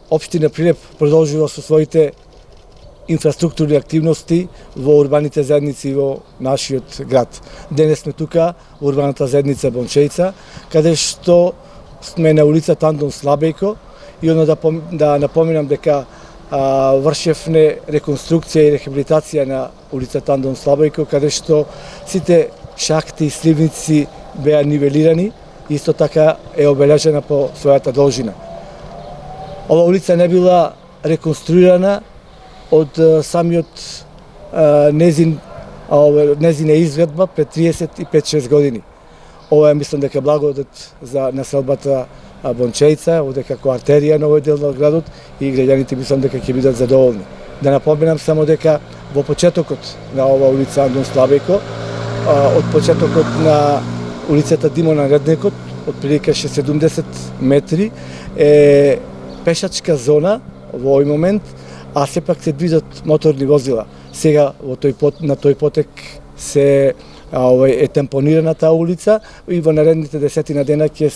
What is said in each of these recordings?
општина Прилеп продолжува со своите инфраструктурни активности во урбаните заедници во нашиот град. Денес сме тука во урбаната заедница Бончејца, каде што сме на улицата Андон Слабејко и да напоменам дека вршевме реконструкција и рехабилитација на улицата Андон Слабејко, каде што сите шахти и сливници беа нивелирани и исто така е обележена по својата должина. Ова улица не била реконструирана од самиот незина изградба пред 35-6 години. Ова е, мислам дека благодат за населбата Бончејца, овде како артерија на овој дел на градот и граѓаните мислам дека ќе бидат задоволни. Да напоменам само дека во почетокот на ова улица Андон Слабејко, од почетокот на улицата Димона Реднекот, од прилика 70 метри, е пешачка зона во овој момент, а сепак се движат моторни возила. Сега на тој потек е темпонирана таа улица и во наредните 10 дена ќе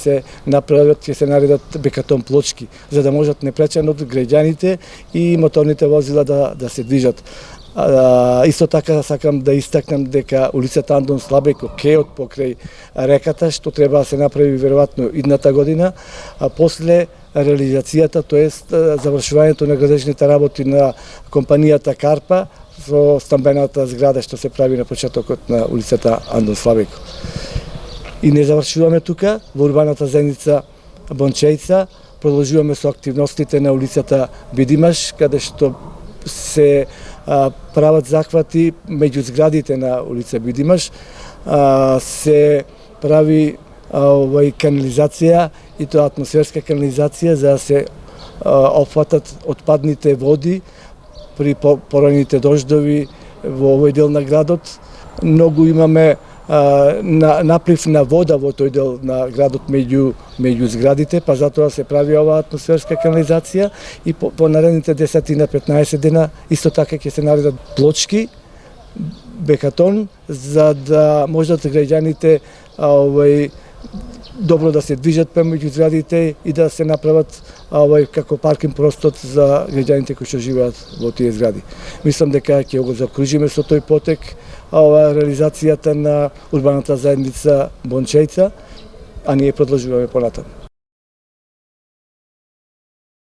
се наредат бекатон плочки, за да можат непречено граѓаните и моторните возила да се движат. Исто така сакам да истакнам дека улицата Андон Слабејко, кеот покрај реката, што треба да се направи веројатно идната година, после реализацијата, тоест завршувањето на градежните работи на компанијата Карпа со стамбената зграда што се прави на почетокот на улицата Андон Слабејко. И не завршуваме тука, во урбаната заедница Бончејца, продолжуваме со активностите на улицата Бидимаш, каде што се прават захвати меѓу зградите на улица Бидимаш, се прави канализација и тоа атмосферска канализација за да се опфатат отпадните води при пораните дождови во овој дел на градот. Многу имаме наплив на вода во тој дел на градот меѓу зградите, па затоа се прави оваа атмосферска канализација и по наредните 10-15 дена исто така ќе се наредат плочки, бекатон, за да можат граѓаните добро да се движат помеѓу зградите и да се направат како паркинг простор за граѓаните кои што живеат во тие згради. Мислам дека ќе го закружиме со тој потек реализацијата на урбаната заедница Бончејца, а ние продолжуваме понатаму.